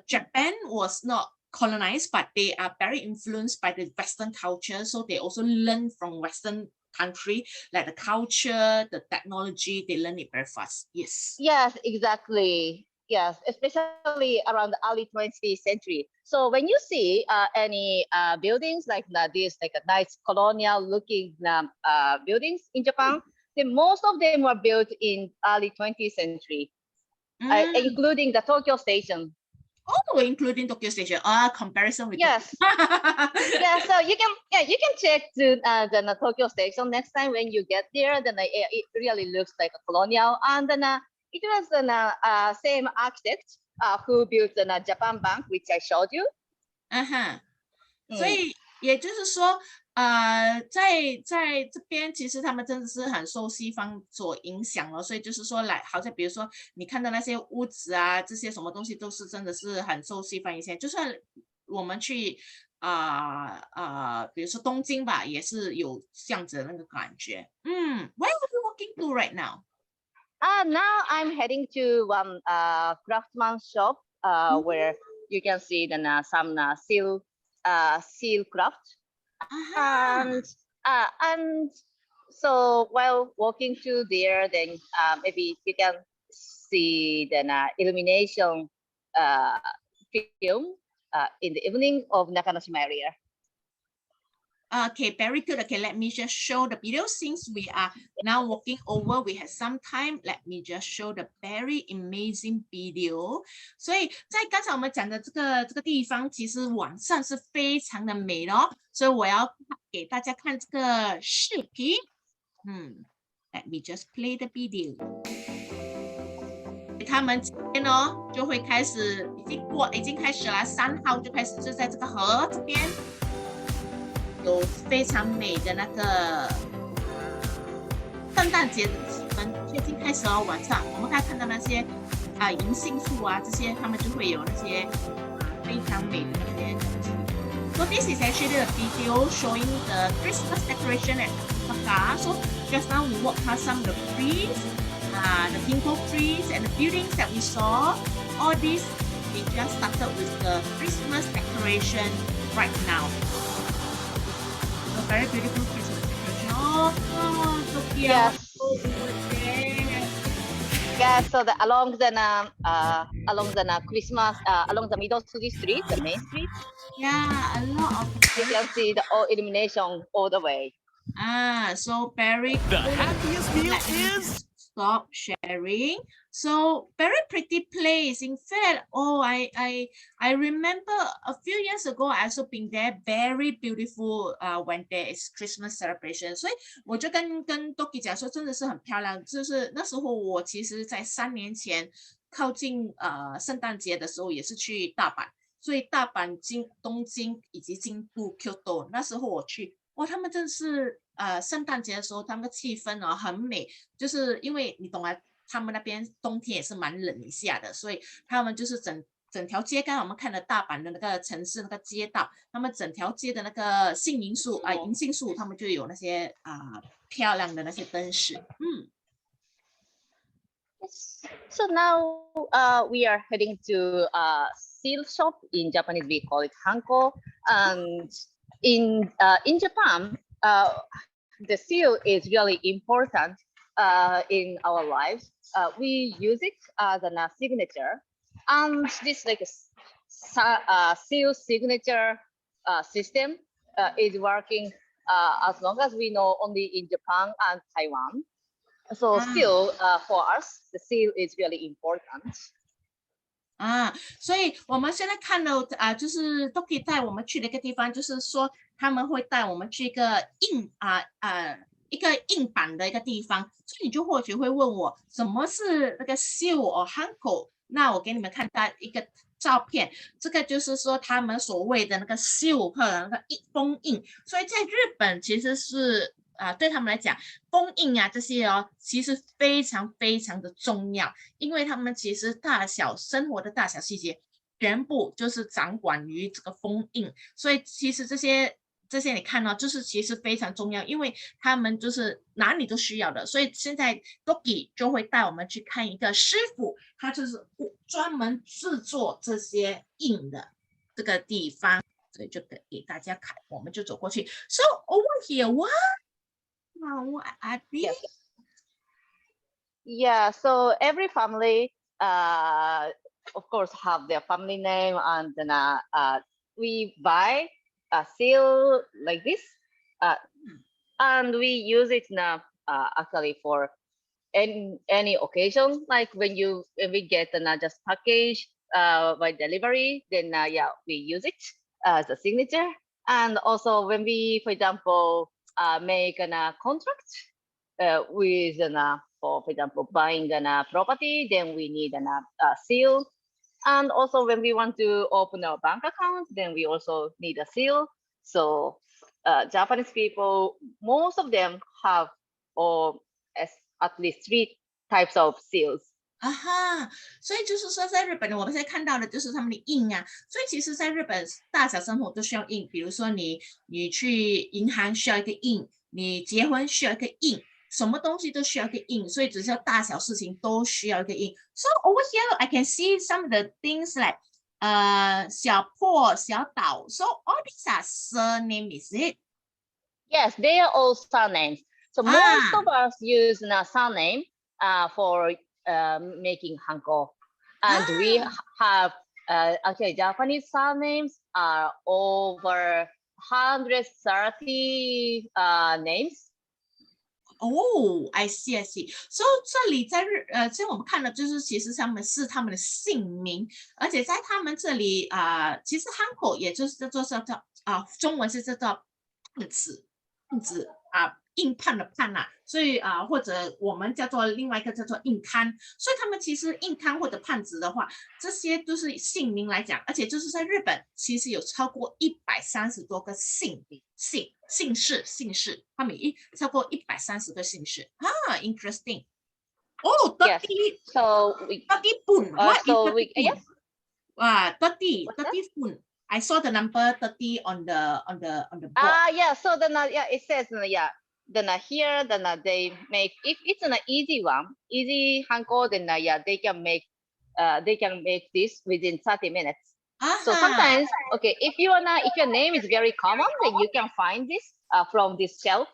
Japan was not colonized, but they are very influenced by the Western culture. So they also learn from Western country, like the culture, the technology, they learn it very fast. Yes. Yes, exactly. Yes, especially around the early 20th century. So when you see any buildings like this, like a nice colonial-looking buildings in Japan, then most of them were built in early 20th century, including the Tokyo Station. Oh, including Tokyo Station. Comparison with yes. Yeah, so you can check the Tokyo Station next time when you get there. Then it really looks like a colonial, and then it was the same architect who built the Japan Bank, which I showed you. 所以也就是说，在这边其实他们真的是很受西方所影响了，所以就是说好像比如说你看到那些屋子啊，这些什么东西都是真的是很受西方影响。就算我们去比如说东京吧，也是有这样子的那个感觉。Where are you walking to right now? Now I'm heading to one craftsman shop where you can see some seal craft. And so while walking through there, then maybe you can see the illumination film in the evening of Nakanoshima area. Okay, very good. Okay, let me just show the video since we are now walking over. We have some time. Let me just show the very amazing video. 所以在刚才我们讲的这个地方，其实晚上是非常的美的哦。所以我要给大家看这个视频。Let me just play the video. 他们今天哦就会开始，已经开始了，3号就开始就在这个河这边。有非常美的那个圣诞节的气氛，就已经开始了。晚上我们可以看到那些银杏树啊，这些他们就会有那些非常美的那些东西。So this is actually a video showing the Christmas decoration at Osaka. So just now we walked past some of the trees, the ginkgo trees, and the buildings that we saw. All this we just started with the Christmas decoration right now. Very beautiful Christmas decoration. Oh, Sophia. Yes. Yeah, so along the Christmas, along the middle street, the main street. Yeah, a lot of. You can see the illumination all the way. So very. The happiest meal is. Stop sharing. So very pretty place. In fact, I remember a few years ago I also been there. Very beautiful. When there is Christmas celebration. 所以我就跟 Doki 讲说，真的是很漂亮。就是那时候我其实在3年前靠近圣诞节的时候也是去大阪，所以大阪、东京以及京都 Kyoto 那时候我去，哇，他们真的是。圣诞节的时候，他们的气氛哦很美，就是因为你懂啊，他们那边冬天也是蛮冷一下的，所以他们就是整条街，刚刚我们看了大阪的那个城市那个街道，他们整条街的那个银杏树，他们就有那些漂亮的那些灯饰。So now we are heading to seal shop. In Japanese we call it hanko, and in Japan. The seal is really important in our lives. We use it as a signature, and this like seal signature system is working as long as we know only in Japan and Taiwan. So still for us, the seal is really important. 所以我们现在看到就是 Doki 带我们去的一个地方，就是说他们会带我们去一个一个硬板的一个地方，所以你就或许会问我什么是那个 seal or hanko？ 那我给你们看到一个照片，这个就是说他们所谓的那个 seal 或者那个封印，所以在日本其实是。对他们来讲，封印这些其实非常非常的重要，因为他们其实生活的大小细节，全部就是掌管于这个封印，所以其实这些你看到，就是其实非常重要，因为他们就是哪里都需要的，所以现在 Doki 就会带我们去看一个师傅，他就是专门制作这些印的这个地方，所以就给大家看，我们就走过去。So over here, what? Yeah, so every family, of course, have their family name, and then we buy a seal like this, and we use it now actually for any occasion. Like when we get just package by delivery, then yeah, we use it as a signature, and also when we, for example, make a contract with for example buying a property, then we need a seal, and also when we want to open our bank account, then we also need a seal. So Japanese people, most of them have at least 3 types of seals. 所以就是说在日本呢，我们现在看到的就是他们的印所以其实在日本大小生活都需要印，比如说你去银行需要一个印，你结婚需要一个印，什么东西都需要一个印，所以只是大小事情都需要一个印。So over here I can see some of the things like 小破小岛。So all these are surname, is it? Yes, they are all surnames. So most of us use a surname for making hanko, and we have actually Japanese surnames are over 130 names. Oh, I see, I see. So 这里在其实我们看的就是其实他们是他们的姓名，而且在他们这里其实汉口也就是叫中文是叫做判子硬判的判啦，所以或者我们叫做另外一个叫做硬刊，所以他们其实硬刊或者判子的话，这些都是姓名来讲，而且就是在日本其实有超过130多个姓氏，他们超过130个姓氏interesting. Oh, 30 So pun. What is 30 pun? yes. 30 pun. I saw the number 30 on the board. Yeah. So then it says then here then they make, if it's an easy hanko, then they can make this within 30 minutes. So sometimes, okay, if your name is very common, then you can find this from this shelf.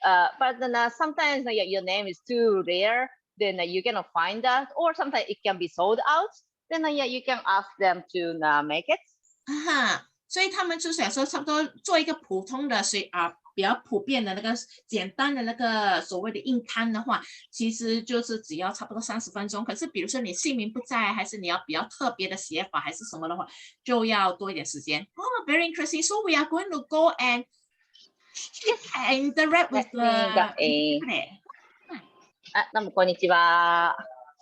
But then sometimes your name is too rare, then you cannot find that, or sometimes it can be sold out. Then you can ask them to make it. 所以他们就是想说差不多做一个普通的比较普遍的那个简单的那个所谓的硬刊的话，其实就是只要差不多30分钟。可是比如说你姓名不在，还是你要比较特别的写法还是什么的话，就要多一点时间。Very interesting. So we are going to go and interact with the どうもこんにちは。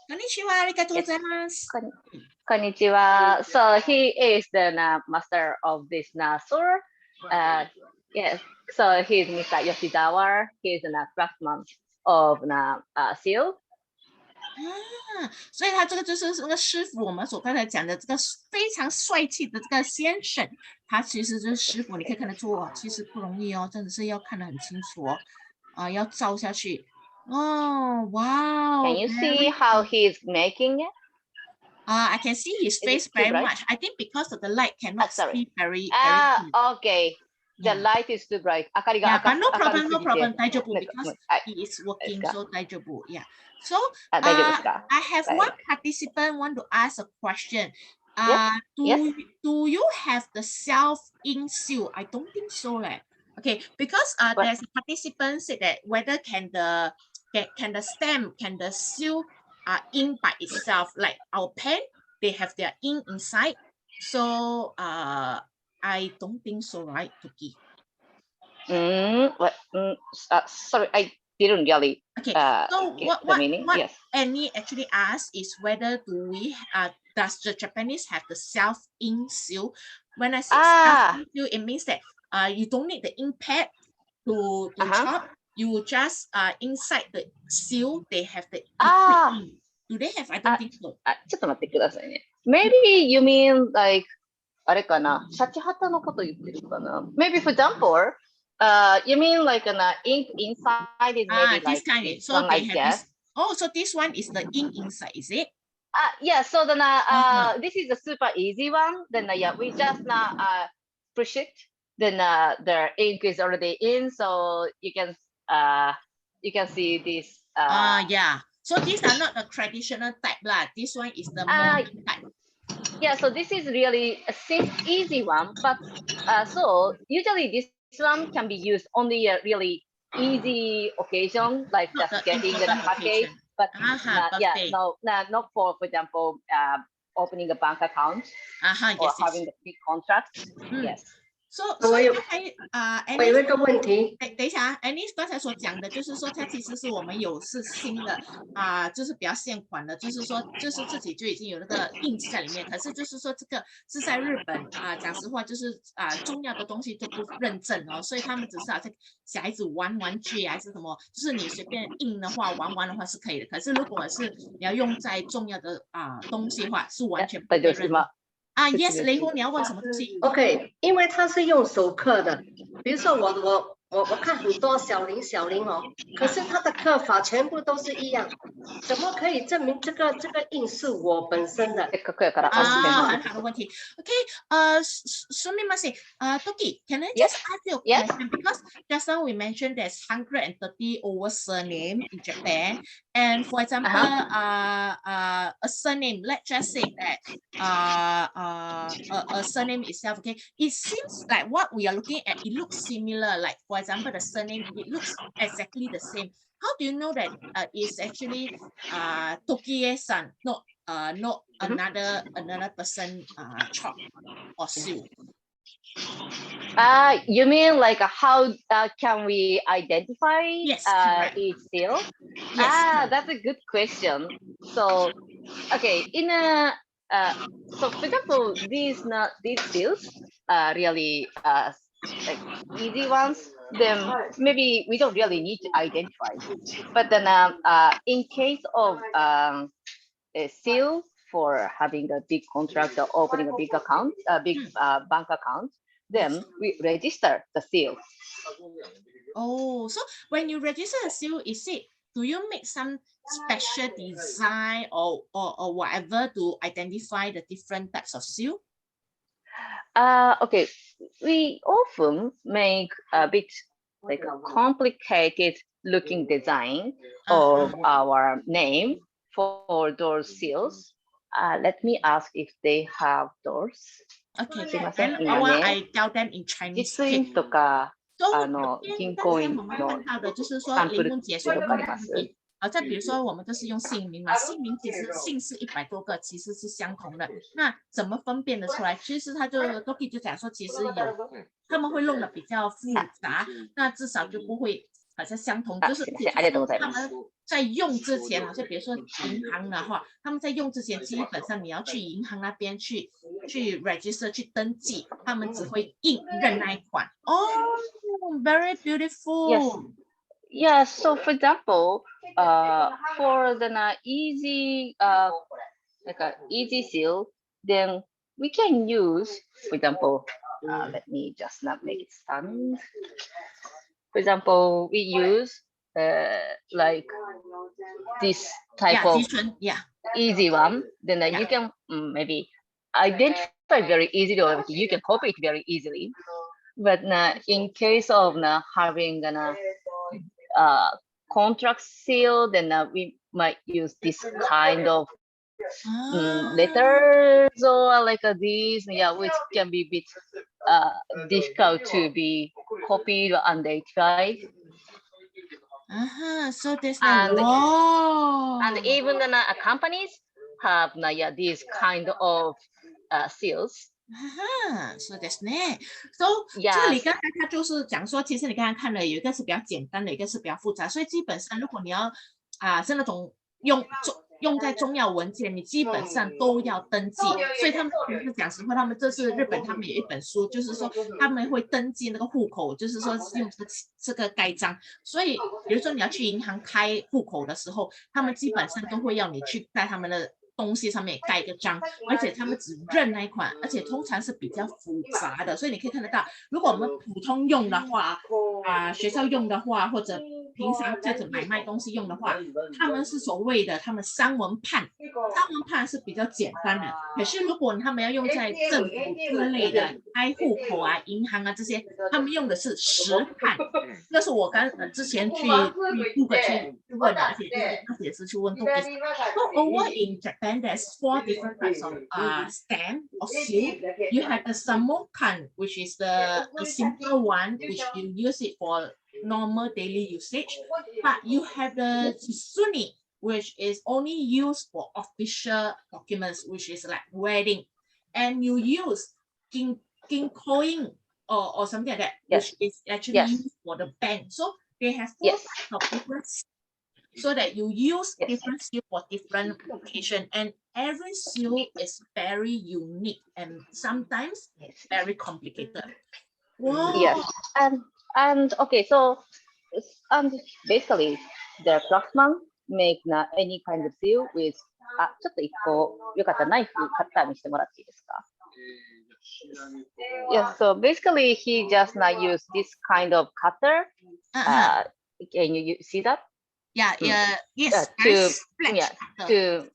こんにちは、ありがとうございます。こんにちは。So he is the master of this store. Yes. So he's Mr. Yoshizawa. He's a craftsman of seal. 所以他这个就是那个师傅，我们所刚才讲的这个非常帅气的这个先生，他其实就是师傅，你可以看得出其实不容易哦，真的是要看得很清楚要照下去。Wow. Can you see how he's making it? I can see his face very much. I think because of the light cannot see very okay. The light is too bright. But no problem. 大丈夫 because he is working, so 大丈夫 Yeah. So I have one participant want to ask a question. Do you have the self-ink seal? I don't think so. Okay, because there's a participant said that whether can the stamp, can the seal ink by itself, like our pen, they have their ink inside. So I don't think so, right, Tuki? Sorry, I didn't really. Okay, so what yes. Annie actually asked is whether does the Japanese have the self-ink seal? When I say self-ink seal, it means that you don't need the ink pad to chop. You just inside the seal, they have the ink. Do they have? I don't think so. ちょっと待ってくださいね。Maybe you mean like あれかな、シャチハタのこと言ってるかな。Maybe for example, you mean like an ink inside is maybe this like kind. this So one they like have that. So this one is the ink inside, is it? Yeah. So then this is a super easy one. Then we just push it. Then the ink is already in, so you can see this. Yeah. So these are not the traditional type lah. This one is the modern type. Yeah, so this is really a easy one, but so usually this one can be used only a really easy occasion, like Not just the getting the important package. occasion. But Birthday. not for example, opening a bank account or having a big contract. Yes. So 我有一个问题，等一下，Annie 刚才所讲的就是说，它其实是我们是新的就是比较现款的，就是说，就是自己就已经有那个印记在里面。可是就是说，这个是在日本讲实话，就是重要的东西都不认证哦，所以他们只是好像小孩子玩具还是什么，就是你随便印的话，玩的话是可以的。可是如果是你要用在重要的东西的话，是完全不被认证。Yes， 雷虎，你要问什么东西 ？OK， 因为它是用手刻的，比如说我看很多小林哦，可是他的刻法全部都是一样，怎么可以证明这个印是我本身的？很好的问题。Okay, すみません。Toki, can I just ask you a question? Because just now we mentioned there's 130 over surname in Japan, and for example, a surname. Let's just say that a surname itself. Okay, it seems like what we are looking at. It looks similar. Like for example, the surname. It looks exactly the same. How do you know that it's actually Tokie-san, not another person chop or sew? You mean like how can we identify Yes, each seal? Yes. That's a good question. So, okay, so for example, these seals are really like easy ones. Then maybe we don't really need to identify. But then, in case of a seal for having a big contract or opening a big account, a big bank account, then we register the seal. Oh, so when you register a seal, do you make some special design or whatever to identify the different types of seal? Okay, we often make a bit like a complicated looking design of our name for those seals. Let me ask if they have those. Okay, すいません。 then I tell them in Chinese. 実印とか So 銀行員我们の看到的就是说サンプル林梦姐说的とかあります问题。再比如说，我们都是用姓名嘛，姓名其实姓氏100多个，其实是相同的。那怎么分辨得出来？其实他就 Doki 就讲说，其实他们会弄得比较复杂，那至少就不会好像相同，就是他们在用之前，好像比如说银行的话，他们在用之前，基本上你要去银行那边去 register 去登记，他们只会认那一款。Oh, very beautiful. Yeah, so for example, for the easy like a easy seal, then we can use, for example, let me just not make it stand. For example, we use like this type of easy one. Then you can maybe identify very easily, or you can copy it very easily. But in case of having contract seal, then we might use this kind of letters or like these, which can be a bit difficult to be copied or identified. So there's and even companies have these kind of seals. そうですね。So 这里刚才他就是讲说，其实你刚刚看了，有一个是比较简单的，一个是比较复杂，所以基本上如果你要是那种用在重要文件，你基本上都要登记。所以他们其实讲实话，他们这是日本，他们有一本书，就是说他们会登记那个户口，就是说用这个盖章。所以比如说你要去银行开户口的时候，他们基本上都会要你去在他们的东西上面盖一个章，而且他们只认那一款，而且通常是比较复杂的，所以你可以看得到，如果我们普通用的话，学校用的话，或者平常这种买卖东西用的话，他们是所谓的他们三文判是比较简单的。可是如果他们要用在政府之类的开户口啊、银行啊这些，他们用的是10判。那是我之前去Google 去问的，而且也是去问 Toki。So over in Japan, there's 4 different types of stamp or seal. You have the samokan, which is the simple one, which you use it for normal daily usage, but you have the Tsuni, which is only used for official documents, which is like wedding, and you use ginkoin or something like that, which is actually used for the bank. So they have 4 types of different, so that you use different seal for different occasion, and every seal is very unique and sometimes very complicated. Wow. Yes, and okay, so basically the craftsman make any kind of seal with ちょっと1個よかったらナイフカッターにしてもらっていいですか？ Yeah, so basically he just not use this kind of cutter. Can you see that? Yeah, yes. To Fletch to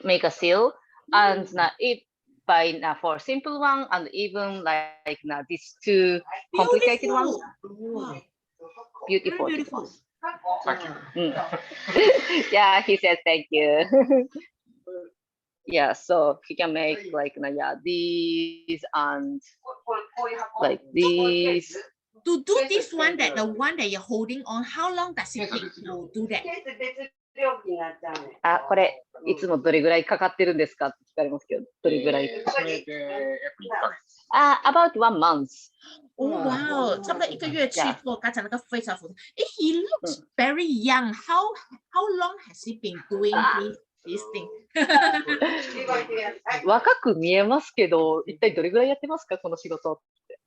make a seal, and if by for simple one and even like these two complicated ones, beautiful. Beautiful. Yeah, he said thank you. Yeah, so he can make like these and like these. To do this one, the one that you're holding on, how long does it take to do that? これいつもどれぐらいかかってるんですかって聞かれますけど、どれぐらい？About 1 month. Oh wow， 差不多1个月去做刚才那个非常复杂。He looks very young. How long has he been doing this thing? 若く見えますけど、一体どれぐらいやってますかこの仕事って。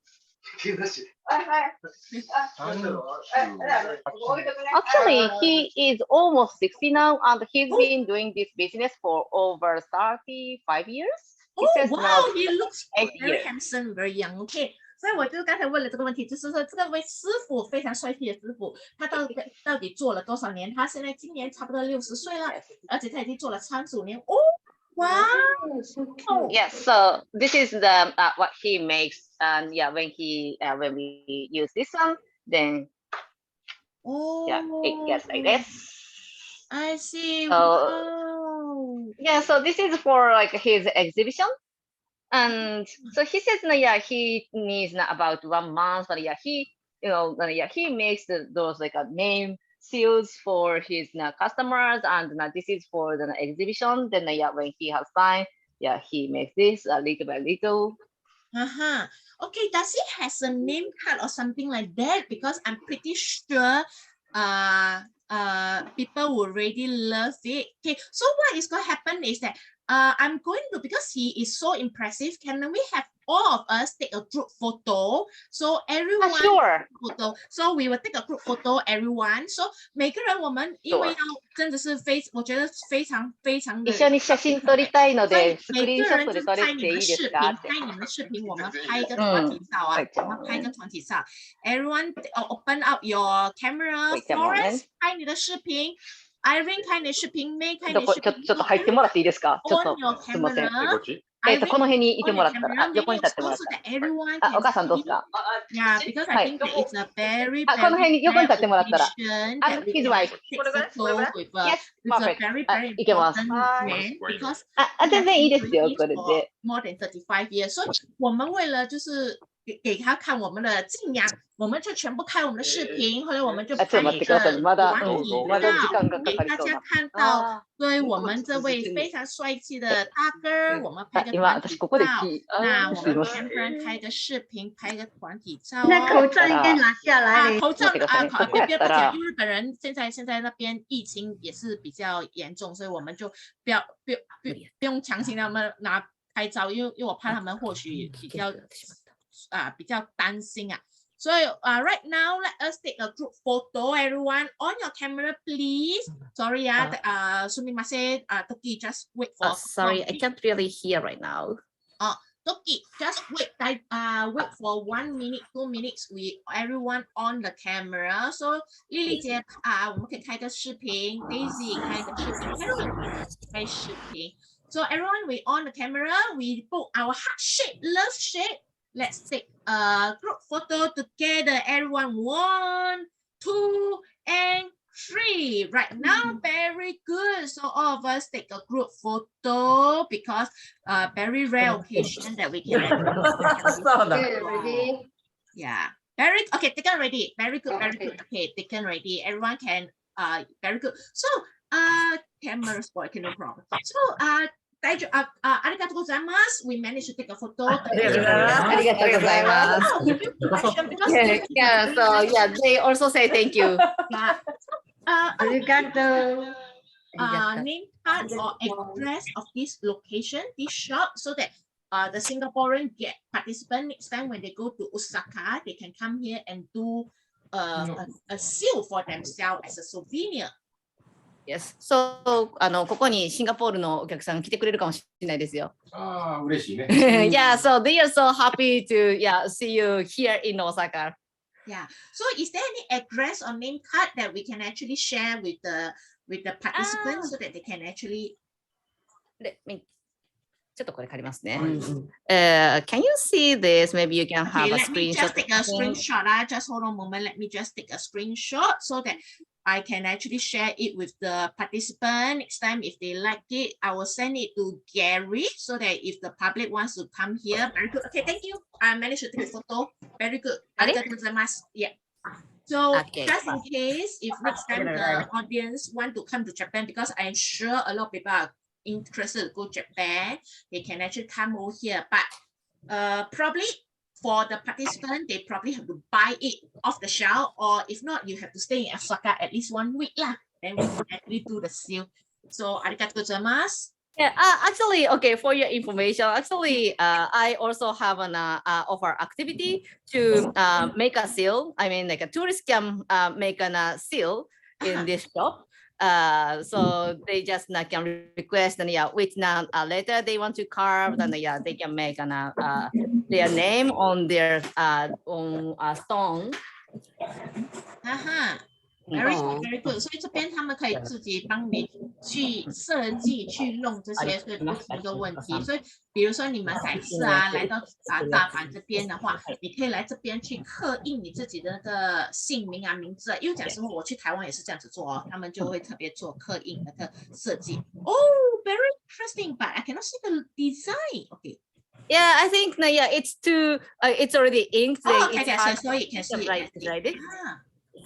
Actually, he is almost 60 now, and he's been doing this business for over 35 years. Oh wow, he looks very handsome, very young. Okay. 所以我就刚才问了这个问题，就是说这个位师傅非常帅气的师傅，他到底做了多少年？他现在今年差不多60岁了，而且他已经做了35年。哦，哇！ Yes, so this is the what he makes, and yeah, when we use this one, then it gets like this. I see. So, yeah, so this is for like his exhibition. And so he says, he needs about 1 month, but he makes those like name seals for his customers, and this is for the exhibition. Then when he has time, he makes this little by little. Okay, does he has a name card or something like that? Because I'm pretty sure people will really love it. Okay, so what is going to happen is that I'm going to, because he is so impressive, can we have all of us take a group photo? So everyone sure. photo. So we will take a group photo, everyone. So 每个人我们因为要真的是我觉得非常的。一緒に写真撮りたいので、スクリーンショットで撮れていいですか？拍你们的视频，我们拍一个团体照啊，我们拍一个团体照。Everyone open up your camera. Florence 拍你的视频。Irene 開你視頻、May 開你視頻。ちょっと入ってもらっていいですか？ちょっとすみません。この辺にいてもらったら、横に立ってもらったら。お母さんどうですか？ Yeah, because I think that it's a very この辺に横に立ってもらったら。He's right. Yes, perfect. いけます。全然いいですよ、これで。More than 35 years. So 我们为了就是给他看我们的敬仰，我们就全部开我们的视频，或者我们就拍一个团体照，给大家看到，对我们这位非常帅气的大哥，我们拍个团体照。那我们全部人开个视频，拍个团体照。那口罩应该拿下来。口罩别讲，因为日本人现在那边疫情也是比较严重，所以我们就不用强行让他们拿拍照，因为我怕他们或许比较担心啊。So right now, let us take a group photo. Everyone on your camera, please. Sorry, sumimasen. Toki, just wait for. Sorry, I can't really hear right now. Toki, just wait. Wait for 1 minute, 2 minutes. We everyone on the camera. So 丽丽姐我们可以开个视频 ，Daisy 开个视频 ，Harry 开视频。So everyone, we on the camera. We put our heart shape, love shape. Let's take a group photo together. Everyone, 1, 2, and 3. Right now, very good. So all of us take a group photo because very rare occasion that we can. Yeah, very okay. Taken ready. Very good. Very good. Okay, taken ready. Everyone can. Very good. So camera spoil. Okay, no problem. So arigatou gozaimasu. We managed to take a photo. Arigatou gozaimasu. Yeah, so yeah, they also say thank you. Arigatou. Name card or address of this location, this shop, so that the Singaporean participant next time when they go to Osaka, they can come here and do a seal for themselves as a souvenir. Yes. So ここにシンガポールのお客さん来てくれるかもしれないですよ。ああ、嬉しいね。Yeah, so they are so happy to see you here in Osaka. Yeah. So is there any address or name card that we can actually share with the participants so that they can actually? Let me ちょっとこれ借りますね。Can you see this? Maybe you can have Okay, a let me screenshot. just take a screenshot. Just hold on a moment. Let me just take a screenshot so that I can actually share it with the participant. Next time, if they like it, I will send it to Gary so that if the public wants to come here, very good. Okay, thank you. I managed to take a photo. Very good. Arigatou gozaimasu. Yeah. So Okay. just in case, if next time the audience want to come to Japan, because I'm sure a lot of people are interested to go Japan, they can actually come over here. But probably for the participant, they probably have to buy it off the shelf, or if not, you have to stay in Osaka at least 1 week lah. Then we can actually do the sale. So arigatou gozaimasu. Yeah, actually, okay, for your information, actually, I also have an offer activity to make a sale. I mean, like a tourist can make a sale in this shop. So they just can request and which letter they want to carve, and they can make their name on their on stone. Very good, very good. 所以这边他们可以自己帮你去设计、去弄这些，所以不是一个问题。所以，比如说你们改次来到大阪这边的话，你可以来这边去刻印你自己的那个姓名啊、名字。因为讲实话，我去台湾也是这样子做哦，他们就会特别做刻印那个设计。Oh, very interesting, but I cannot see the design. Okay. Yeah, I think it's it's already inked. Oh, okay, so you can see it.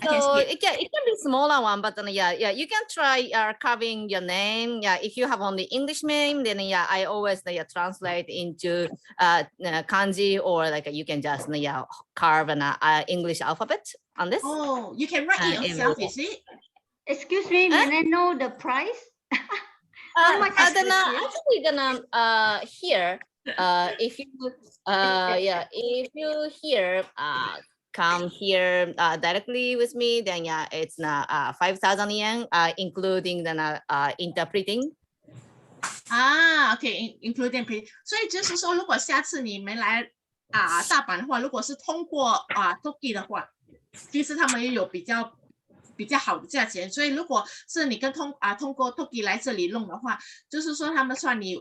So it can be smaller one, but you can try carving your name. Yeah, if you have only English name, then I always translate into kanji, or like you can just carve an English alphabet on this. Oh, you can write it yourself, is it? Excuse me, may I know the price? How much is Then it? actually gonna here if you if you here come here directly with me, then it's 5,000 yen, including the interpreting. Okay, including pre. 所以就是说，如果下次你们来大阪的话，如果是通过Toki 的话，其实他们也有比较好的价钱。所以如果是你跟通过 Toki 来这里弄的话，就是说他们算你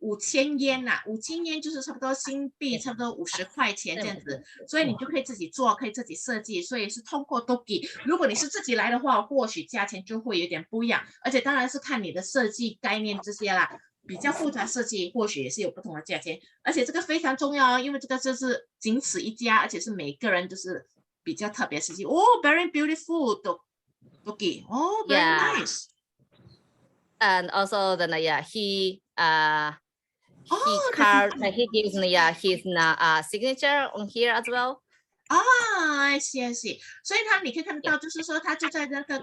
5000 yen 呐，5000 yen 就是差不多新币差不多50块钱这样子，所以你就可以自己做，可以自己设计，所以是通过 Toki。如果你是自己来的话，或许价钱就会有点不一样，而且当然是看你的设计概念这些啦。比较复杂设计或许也是有不同的价钱，而且这个非常重要哦，因为这个就是仅此一家，而且是每个人就是比较特别设计。Oh, very beautiful, Toki. Oh, very nice. And also then he carved, he gives his signature on here as well. I see, I see. 所以你可以看到，就是说它就在那个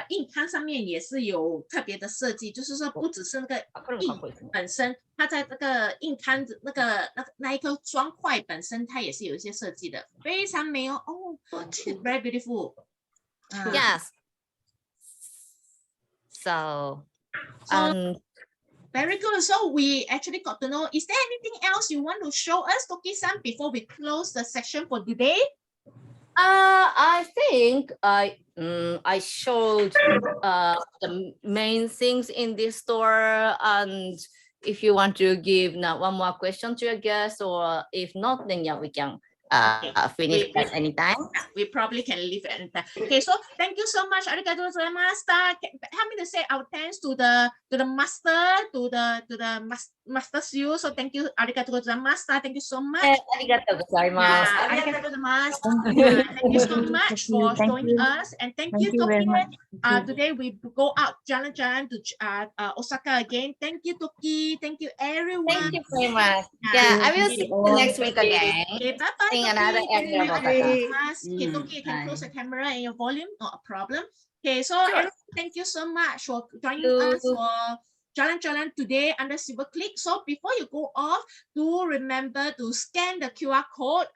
印刊上面也是有特别的设计，就是说不只是那个印本身，它在那个印刊子那一颗砖块本身，它也是有一些设计的，非常美哦。Oh, very beautiful. Yes. So very good. So we actually got to know, is there anything else you want to show us, Toki-san, before we close the section for today? I think I showed the main things in this store, and if you want to give one more question to your guest, or if not, then we can finish at any time. We probably can leave at any time. Okay, so thank you so much. Arigatou gozaimasu. Help me to say our thanks to the master, to the master you. So thank you, arigatou gozaimasu. Thank you so much. Arigatou gozaimasu. Arigatou gozaimasu. Thank you so much for joining us, and thank you, Toki. Today we go out Jalan to Osaka again. Thank you, Toki. Thank you, everyone. Thank you very much. Yeah, I will see you next week again. Okay, bye-bye. Another area of Okay, Toki, you can close the camera and your volume, not a problem. Okay, so everyone, thank you so much for joining us for Jalan today under silver click. So before you go off, do remember to scan the QR code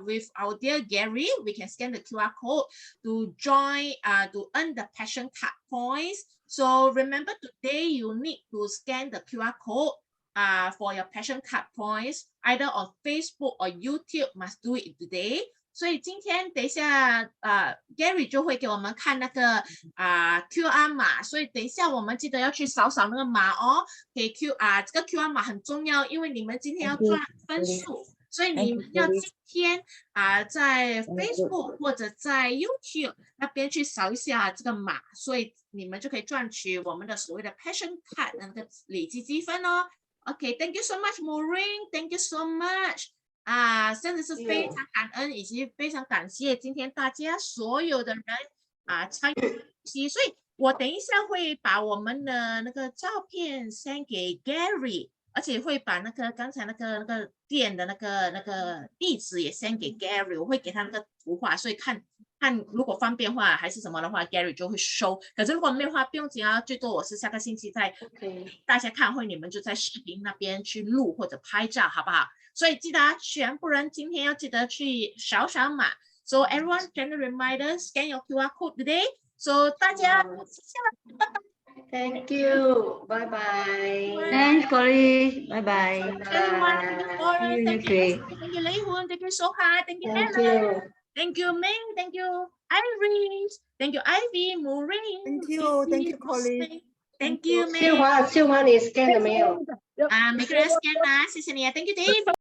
with our dear Gary. We can scan the QR code to join, to earn the passion card points. So remember today you need to scan the QR code for your passion card points, either on Facebook or YouTube. Must do it today. 所以今天等一下Gary 就会给我们看那个QR 码，所以等一下我们记得要去扫那个码哦，给这个 QR 码很重要，因为你们今天要赚分数，所以你们要今天在 Facebook 或者在 YouTube 那边去扫一下这个码，所以你们就可以赚取我们的所谓的 Passion Card 那个累积积分哦。Okay, thank you so much, Maureen. Thank you so much. 真的是非常感恩，以及非常感谢今天大家所有的人参与，所以我等一下会把我们的那个照片 send 给 Gary， 而且会把那个刚才那个店的那个地址也 send 给 Gary， 我会给他那个图画，所以看如果方便的话还是什么的话 Gary 就会收，可是如果没有的话不用紧啊，最多我是下个星期再大家看会，你们就在视频那边去录或者拍照好不好？所以记得全部人今天要记得去扫码。So everyone, general reminder, scan your QR code today. So 大家拜拜。Thank you. Bye bye. Thanks, Corey. Bye bye. Everyone, thank you, Lauren. Thank you, Esther. Thank you, Lei Hun. Thank you, Soha. Thank you, Ella. Thank you, Ming. Thank you, Irene. Thank you, Ivy, Maureen. Thank you, Colin. Thank you, Ming. 秀华，你 scan 了没有？每个人 scan 啦，谢谢你啊。Thank you, Dave.